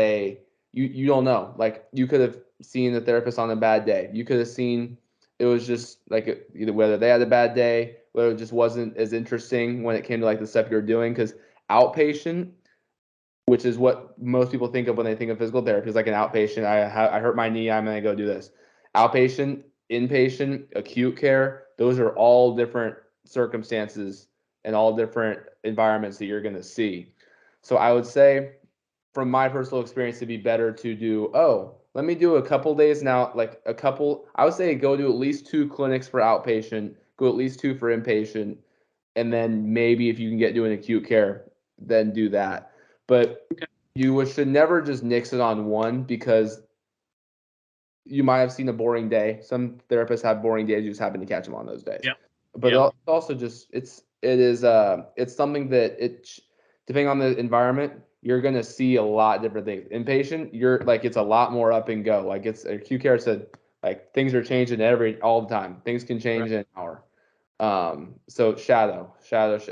[SPEAKER 1] you don't know. Like, you could have seen the therapist on a bad day. You could have seen it was just like either whether they had a bad day, whether it just wasn't as interesting when it came to like the stuff you're doing. Because outpatient, which is what most people think of when they think of physical therapy, is like an outpatient. I hurt my knee, I'm gonna go do this. Outpatient, inpatient, acute care, those are all different circumstances and all different environments that you're gonna see. So I would say from my personal experience, it'd be better to do, let me do a couple days now, like I would say go to at least 2 clinics for outpatient, go at least 2 for inpatient, and then maybe if you can get doing acute care, then do that. But you should never just nix it on one, because you might have seen a boring day. Some therapists have boring days. You just happen to catch them on those days.
[SPEAKER 2] Yep.
[SPEAKER 1] But it's also just it's something that depending on the environment, you're gonna see a lot of different things. Inpatient, you're like it's a lot more up and go. Like it's acute care said, like things are changing all the time. Things can change in an hour. So shadow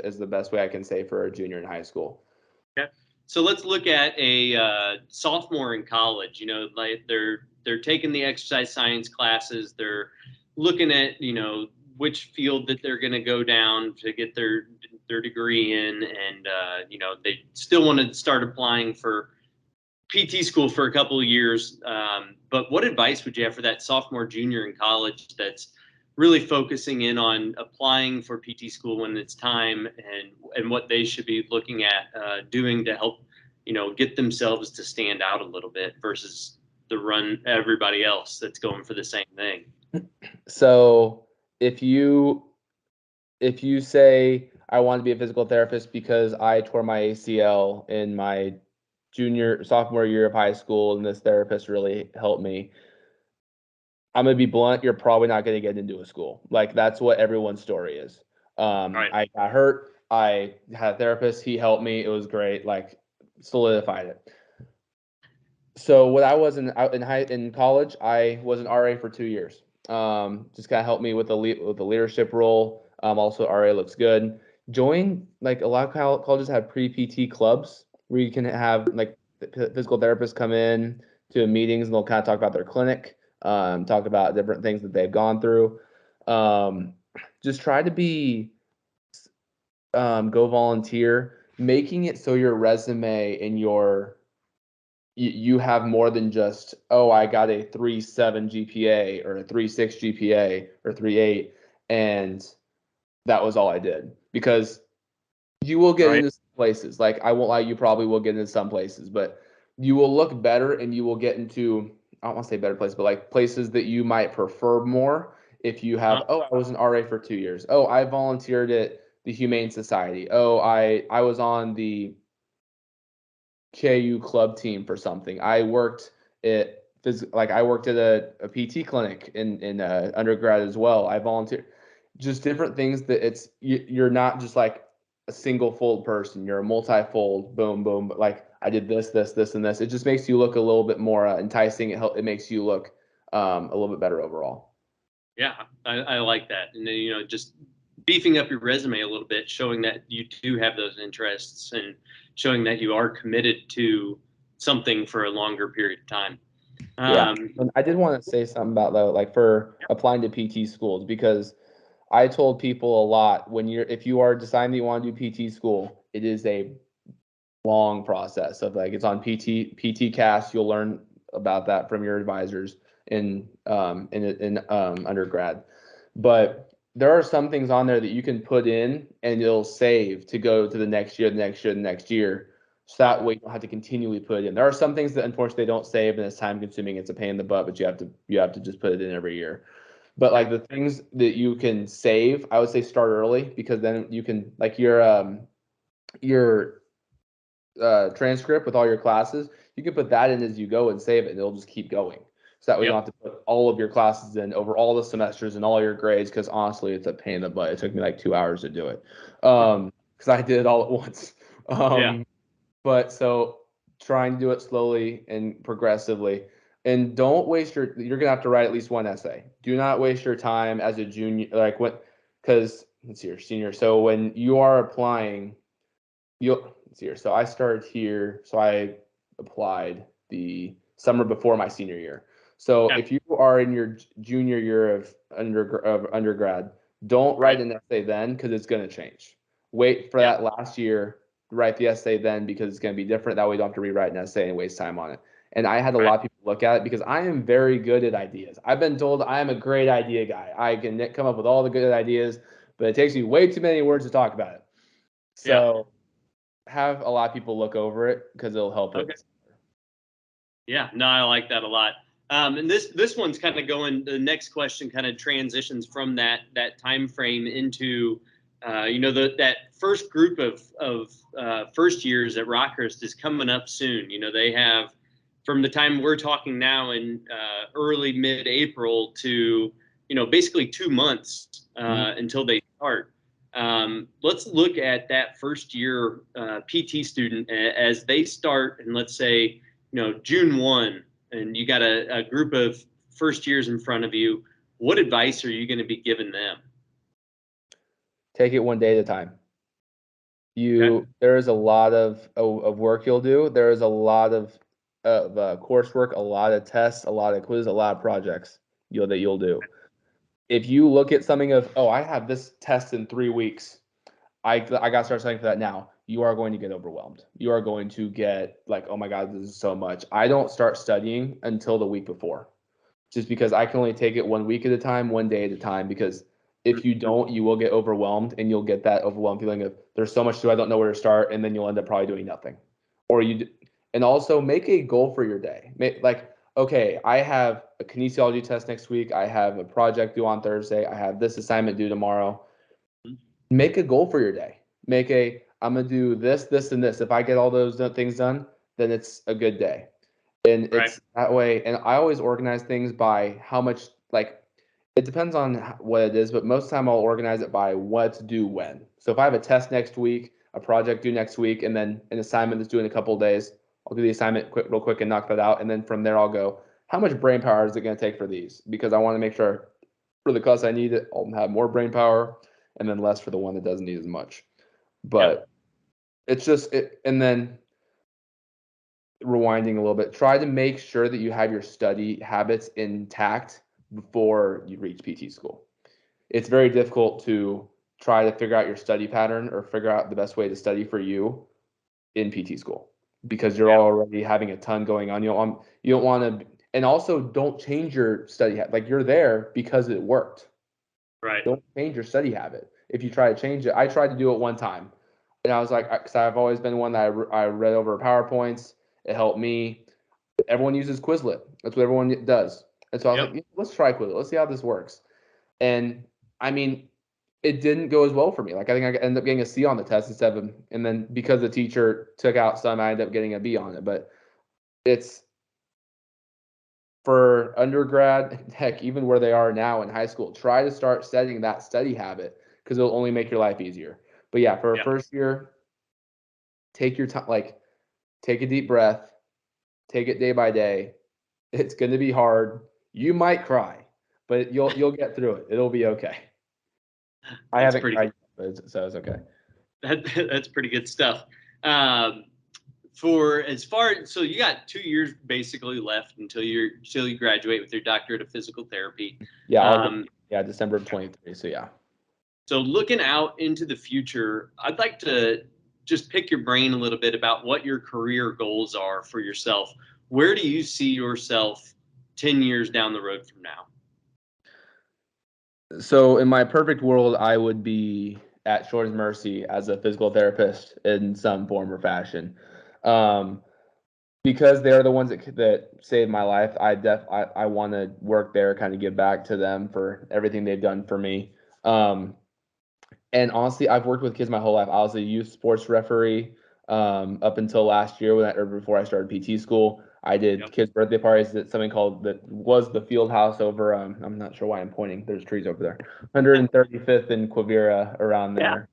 [SPEAKER 1] is the best way I can say for a junior in high school.
[SPEAKER 2] Okay. So let's look at a sophomore in college. You know, like they're taking the exercise science classes. They're looking at, you know, which field that they're going to go down to get their degree in, and you know, they still want to start applying for PT school for a couple of years. But what advice would you have for that sophomore, junior in college that's really focusing in on applying for PT school when it's time, and what they should be looking at doing to help, you know, get themselves to stand out a little bit versus the run everybody else that's going for the same thing?
[SPEAKER 1] So if you say I want to be a physical therapist because I tore my ACL in my sophomore year of high school and this therapist really helped me, I'm gonna be blunt, you're probably not gonna get into a school. Like that's what everyone's story is.
[SPEAKER 2] Right.
[SPEAKER 1] I got hurt, I had a therapist, he helped me, it was great, like solidified it. So what I was in college, I was an RA for 2 years. Just kind of helped me with the leadership role. Also RA looks good. Join, like a lot of colleges have pre-PT clubs where you can have like physical therapists come in to meetings and they'll kind of talk about their clinic, talk about different things that they've gone through. Just try to go volunteer, making it so your resume and you have more than just, I got a 3.7 GPA or a 3.6 GPA or 3.8, and that was all I did. Because you will get into some places. Like I won't lie, you probably will get into some places, but you will look better and you will get into, I don't want to say better places, but like places that you might prefer more if you have, I was an RA for 2 years. I volunteered at the Humane Society. I was on the KU club team for something. I worked at a PT clinic in undergrad as well. I volunteered, just different things that you're not just like a single fold person. You're a multi-fold, boom, boom. But like I did this, and this. It just makes you look a little bit more enticing. It makes you look a little bit better overall.
[SPEAKER 2] Yeah, I like that. And then, you know, just beefing up your resume a little bit, showing that you do have those interests and showing that you are committed to something for a longer period of time.
[SPEAKER 1] Yeah, and I did want to say something about that, like for applying to PT schools, because I told people a lot if you are deciding that you want to do PT school, it is a long process of like it's on PT cast. You'll learn about that from your advisors in undergrad, but there are some things on there that you can put in and it'll save to go to the next year, so that way you don't have to continually put it in. There are some things that unfortunately they don't save and it's time consuming. It's a pain in the butt, but you have to just put it in every year. But like the things that you can save, I would say start early, because then you can, like your transcript with all your classes, you can put that in as you go and save it, and it'll just keep going. So that way you don't have to put all of your classes in over all the semesters and all your grades, because honestly, it's a pain in the butt. It took me like 2 hours to do it, because I did it all at once. But so trying to do it slowly and progressively, and don't waste you're gonna have to write at least one essay. Do not waste your time as a junior, because it's your senior. So when you are applying, so I started here. So I applied the summer before my senior year. So if you are in your junior year of undergrad, don't write an essay then, because it's going to change. Wait for that last year, write the essay then, because it's going to be different. That way you don't have to rewrite an essay and waste time on it. And I had a lot of people look at it because I am very good at ideas. I've been told I am a great idea guy. I can come up with all the good ideas, but it takes me way too many words to talk about it. So have a lot of people look over it, because it'll help it
[SPEAKER 2] Yeah, no, I like that a lot. And this one's kind of going. The next question kind of transitions from that time frame into, that first group of first years at Rockhurst is coming up soon. They have from the time we're talking now in early mid-April to basically 2 months until they start. Let's look at that first year PT student as they start, and let's say June 1, and you got a group of first years in front of you. What advice are you going to be giving them?
[SPEAKER 1] Take it one day at a time.
[SPEAKER 2] Okay.
[SPEAKER 1] There is a lot of work you'll do. There is a lot of coursework, a lot of tests, a lot of quizzes, a lot of projects that you'll do. If you look at something of, oh, I have this test in 3 weeks, I got to start studying for that now. You are going to get overwhelmed. You are going to get like, oh my God, this is so much. I don't start studying until the week before, just because I can only take it 1 week at a time, 1 day at a time. Because if you don't, you will get overwhelmed, and you'll get that overwhelmed feeling of there's so much to do, I don't know where to start, and then you'll end up probably doing nothing. And also make a goal for your day. Okay, I have a kinesiology test next week. I have a project due on Thursday. I have this assignment due tomorrow. Make a goal for your day. I'm going to do this, this, and this. If I get all those things done, then it's a good day. And it's that way. And I always organize things by how much, it depends on what it is, but most of the time I'll organize it by what's due when. So if I have a test next week, a project due next week, and then an assignment that's due in a couple of days, I'll do the assignment real quick and knock that out. And then from there, I'll go, how much brain power is it going to take for these? Because I want to make sure for the class I need it, I'll have more brain power, and then less for the one that doesn't need as much. But it's just it. And then rewinding a little bit, try to make sure that you have your study habits intact before you reach PT school. It's very difficult to try to figure out your study pattern or figure out the best way to study for you in PT school, because you're already having a ton going on. You don't want to, and also don't change your study habit. Like, you're there because it worked.
[SPEAKER 2] Right.
[SPEAKER 1] Don't change your study habit. If you try to change it, I tried to do it one time, and I was like, because I've always been one that I read over PowerPoints. It helped me. Everyone uses Quizlet. That's what everyone does. And so I was like, let's try Quizlet. Let's see how this works. And I mean, it didn't go as well for me. Like, I think I ended up getting a C on the test instead of, and then because the teacher took out some, I ended up getting a B on it. But it's for undergrad, heck, even where they are now in high school, try to start setting that study habit, because it'll only make your life easier. But yeah, for a first year, take your time, take a deep breath, take it day by day. It's going to be hard. You might cry, but you'll get through it. It'll be okay. I haven't cried, so it's okay.
[SPEAKER 2] That's pretty good stuff. So you got 2 years basically left until you graduate with your doctorate of physical therapy.
[SPEAKER 1] Yeah, December of 23. So yeah.
[SPEAKER 2] So looking out into the future, I'd like to just pick your brain a little bit about what your career goals are for yourself. Where do you see yourself 10 years down the road from now?
[SPEAKER 1] So in my perfect world, I would be at Shores Mercy as a physical therapist in some form or fashion. Because they're the ones that saved my life. I want to work there, kind of give back to them for everything they've done for me. And honestly, I've worked with kids my whole life. I was a youth sports referee up until last year or before I started PT school. I did kids' birthday parties at something that was the field house over. I'm not sure why I'm pointing. There's trees over there. 135th and Quivira, around there.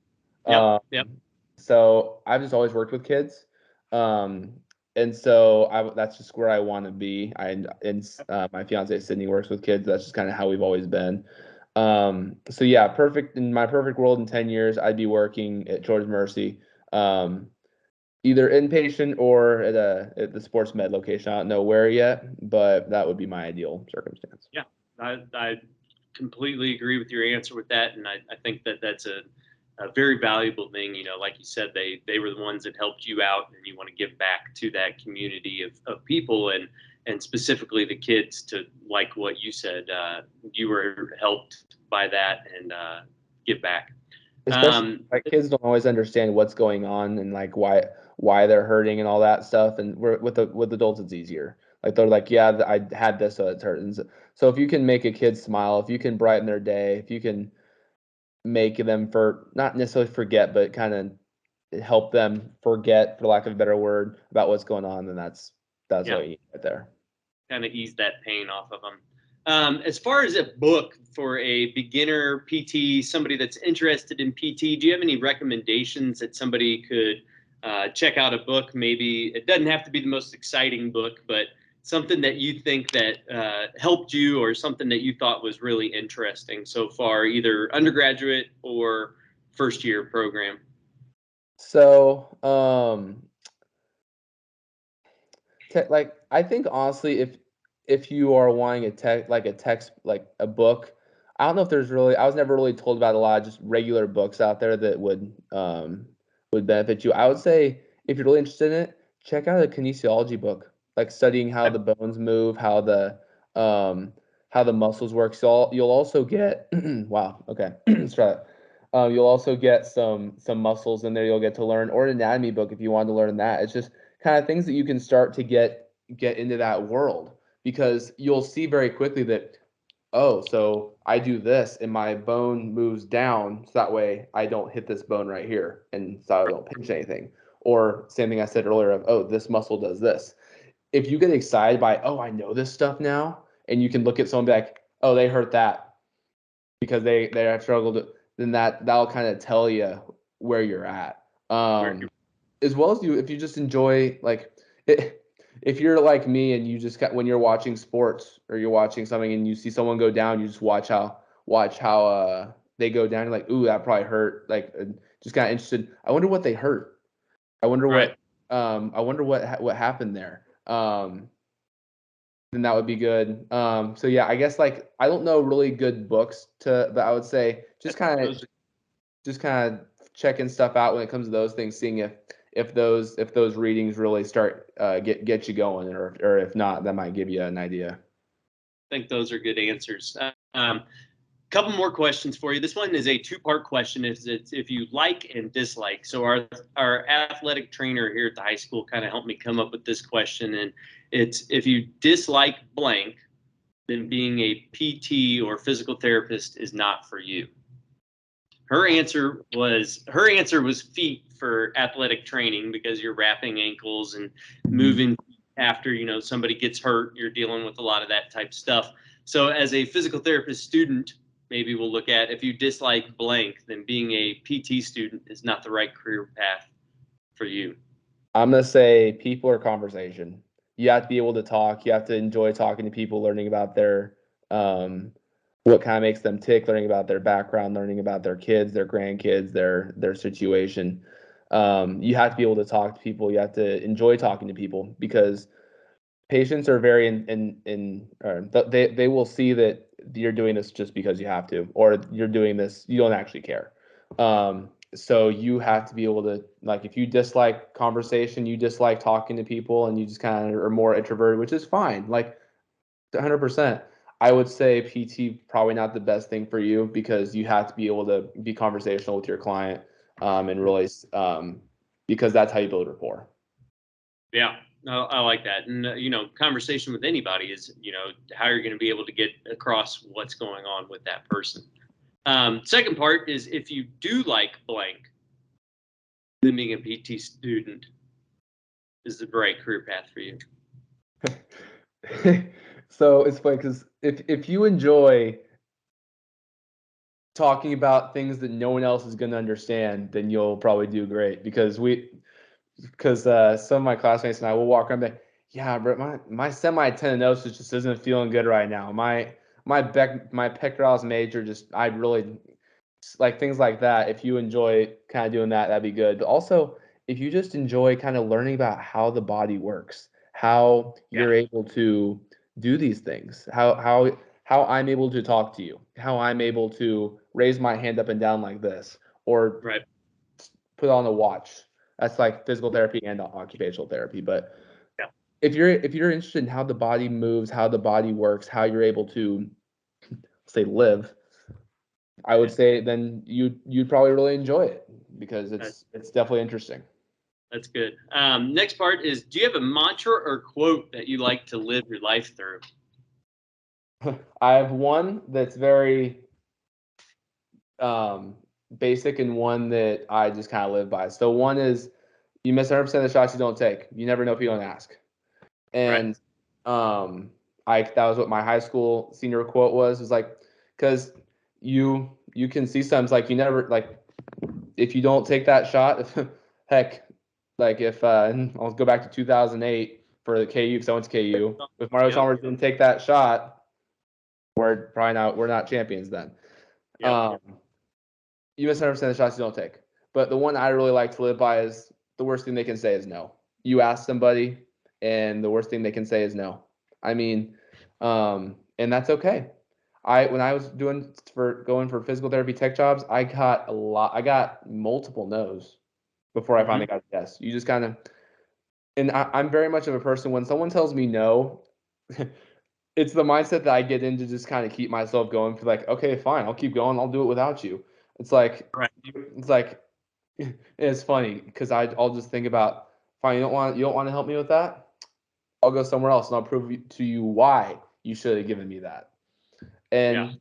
[SPEAKER 1] So I've just always worked with kids. And so that's just where I want to be. My fiance Sydney works with kids. That's just kind of how we've always been. So yeah, in my perfect world, in 10 years, I'd be working at George Mercy, either inpatient or at the sports med location. I don't know where yet, but that would be my ideal circumstance.
[SPEAKER 2] Yeah, I completely agree with your answer with that, and I think that's a very valuable thing. Like you said, they were the ones that helped you out, and you want to give back to that community of people, and specifically the kids, to like what you said, you were helped by that, and give back.
[SPEAKER 1] Especially kids don't always understand what's going on and why they're hurting and all that stuff. And with adults, it's easier. Like they're like, yeah, I had this, so it's hurt. And so if you can make a kid smile, if you can brighten their day, if you can make them not necessarily forget, but kind of help them forget, for lack of a better word, about what's going on, then that's what you need right there.
[SPEAKER 2] Kind of ease that pain off of them. As far as a book for a beginner PT, somebody that's interested in PT, do you have any recommendations that somebody could check out a book? Maybe it doesn't have to be the most exciting book, but something that you think that helped you, or something that you thought was really interesting so far, either undergraduate or first year program.
[SPEAKER 1] So, like, I think honestly, if you are wanting a book, I don't know if there's really, I was never really told about a lot of just regular books out there that would benefit you. I would say if you're really interested in it, check out a kinesiology book, like studying how the bones move, how the muscles work. So you'll also get wow, okay, let's try that. You'll also get some muscles in there you'll get to learn, or an anatomy book if you want to learn that. It's just kind of things that you can start to get into that world, because you'll see very quickly that, oh, so I do this and my bone moves down, so that way I don't hit this bone right here, and so I don't pinch anything. Or same thing I said earlier of, oh, this muscle does this. If you get excited by, oh, I know this stuff now, and you can look at someone and be like, oh, they hurt that because they have struggled, then that'll kind of tell you where you're at. As well as if you just enjoy, like, if you're like me and you just when you're watching sports or you're watching something and you see someone go down, you just watch how they go down. You're like, ooh, that probably hurt. Like, just kind of interested. I wonder what they hurt. I wonder what happened there. Then that would be good. So yeah, I guess, like, I don't know really good books but I would say just kind of checking stuff out when it comes to those things, seeing if those readings really start get you going, or if not, that might give you an idea.
[SPEAKER 2] I think those are good answers. Couple more questions for you. This one is a two-part question. It's if you like and dislike. So our athletic trainer here at the high school kind of helped me come up with this question, and it's if you dislike blank, then being a PT or physical therapist is not for you. Her answer was feet for athletic training, because you're wrapping ankles and moving after somebody gets hurt. You're dealing with a lot of that type stuff. So as a physical therapist student, maybe we'll look at, if you dislike blank, then being a PT student is not the right career path for you.
[SPEAKER 1] I'm going to say people or conversation. You have to be able to talk. You have to enjoy talking to people, learning about their what kind of makes them tick, learning about their background, learning about their kids, their grandkids, their situation. You have to be able to talk to people. You have to enjoy talking to people, because patients are very they will see that you're doing this just because you have to, or you're doing this, you don't actually care. So you have to be able to, like, if you dislike conversation, you dislike talking to people, and you just kind of are more introverted, which is fine, like 100%. I would say PT probably not the best thing for you, because you have to be able to be conversational with your client, and really, because that's how you build rapport.
[SPEAKER 2] Yeah, I like that. And, conversation with anybody is, how you're going to be able to get across what's going on with that person. Second part is, if you do like blank, then being a PT student is the right career path for you.
[SPEAKER 1] So it's funny, because if you enjoy talking about things that no one else is going to understand, then you'll probably do great, because some of my classmates and I will walk around and be like, yeah, but my semi-tendinosis just isn't feeling good right now. My pectoralis major, I really like things like that. If you enjoy kind of doing that, that'd be good. But also, if you just enjoy kind of learning about how the body works, how you're able to do these things, how I'm able to talk to you, how I'm able to raise my hand up and down like this, or put on a watch. That's like physical therapy and occupational therapy. But if you're interested in how the body moves, how the body works, how you're able to, say, live, I would say then you'd probably really enjoy it, because it's definitely interesting.
[SPEAKER 2] That's good. Next part is, do you have a mantra or quote that you like to live your life through?
[SPEAKER 1] I have one that's very basic and one that I just kind of live by. So one is, you miss 100% of the shots you don't take. You never know if you don't ask. And that was what my high school senior quote was like, because you can see sometimes, like, you never, like, if you don't take that shot, heck, like if I'll go back to 2008 for the KU, because I went to KU. If Mario Chalmers didn't take that shot, we're not champions then. You miss 100% of the shots you don't take. But the one I really like to live by is, the worst thing they can say is no. You ask somebody, and the worst thing they can say is no. I mean, and that's okay. When I was going for physical therapy tech jobs, I got multiple no's before I finally got a yes. You just kind of, and I'm very much of a person, when someone tells me no, it's the mindset that I get in to just kind of keep myself going, for like, okay, fine, I'll keep going. I'll do it without you. It's like, it's funny because I'll just think about, fine, you don't want to help me with that? I'll go somewhere else and I'll prove to you why you should have given me that. And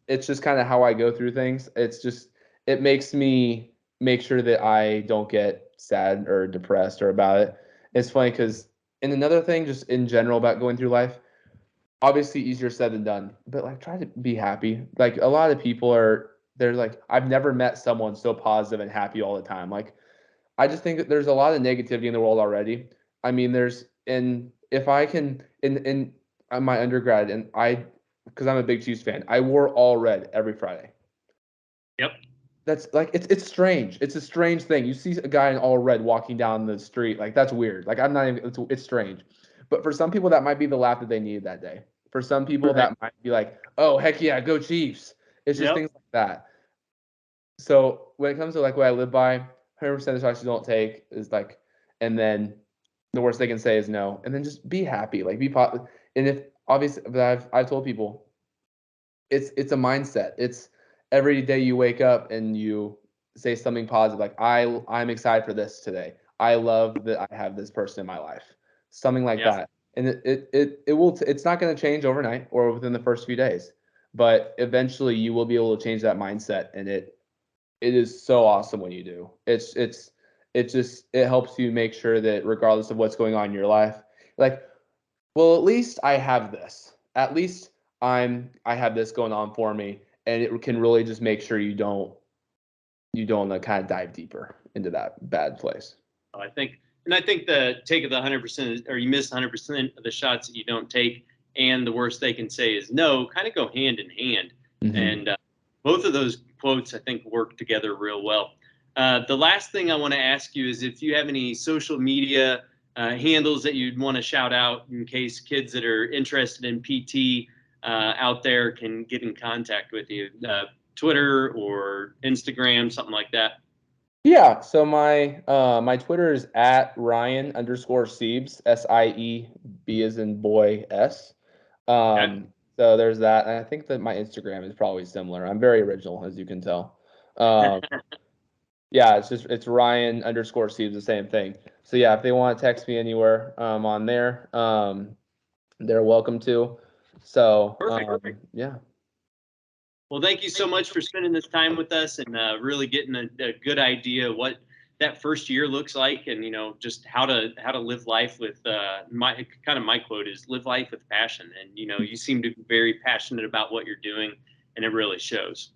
[SPEAKER 1] it's just kind of how I go through things. It makes me make sure that I don't get sad or depressed or about it. It's funny because, and another thing, just in general about going through life, obviously easier said than done, but like, try to be happy. Like, a lot of people they're like, I've never met someone so positive and happy all the time. Like, I just think that there's a lot of negativity in the world already. I mean, if I can, in my undergrad, and because I'm a big Chiefs fan, I wore all red every Friday.
[SPEAKER 2] Yep.
[SPEAKER 1] That's like, it's strange. It's a strange thing. You see a guy in all red walking down the street, like, that's weird. Like, I'm not even, it's strange. But for some people, that might be the laugh that they needed that day. For some people, that might be like, oh, heck yeah, go Chiefs. It's just things like that. So when it comes to like what I live by, 100% of the shots you don't take is like, and then the worst they can say is no, and then just be happy, like, be positive. And if obviously, but I've told people, it's a mindset. It's every day you wake up and you say something positive, like, I'm excited for this today. I love that I have this person in my life, something like that. And it's not going to change overnight or within the first few days, but eventually you will be able to change that mindset, and it is so awesome when you do. It helps you make sure that regardless of what's going on in your life, like, well, at least I have this. At least I have this going on for me, and it can really just make sure you don't kind of dive deeper into that bad place.
[SPEAKER 2] I think the take of the 100%, or you miss 100% of the shots that you don't take, and the worst they can say is no, kind of go hand in hand. And both of those quotes, I think, work together real well. The last thing I want to ask you is if you have any social media handles that you'd want to shout out, in case kids that are interested in PT out there can get in contact with you, Twitter or Instagram, something like that.
[SPEAKER 1] Yeah, so my Twitter is at Ryan_Siebes, SIEB as in boy S. So there's that, and I think that my Instagram is probably similar. I'm very original, as you can tell. Yeah, it's Ryan_Siebes, the same thing. So yeah, if they want to text me anywhere on there, they're welcome to. So perfect. Yeah.
[SPEAKER 2] Well, thank you so much for spending this time with us and really getting a good idea of what that first year looks like, and just how to live life with my quote is, live life with passion. And you seem to be very passionate about what you're doing, and it really shows.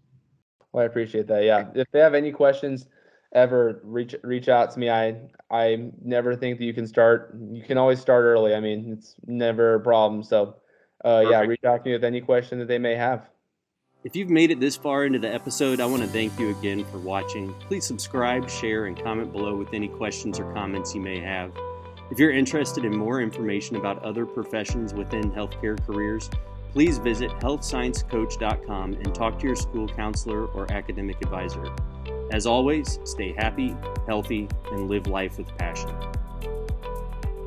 [SPEAKER 1] Well, I appreciate that. Yeah, if they have any questions, ever reach out to me. I never think that you can always start early. I mean, it's never a problem. So yeah, reach out to me with any question that they may have.
[SPEAKER 2] If you've made it this far into the episode, I want to thank you again for watching. Please subscribe, share, and comment below with any questions or comments you may have. If you're interested in more information about other professions within healthcare careers, please visit healthsciencecoach.com and talk to your school counselor or academic advisor. As always, stay happy, healthy, and live life with passion.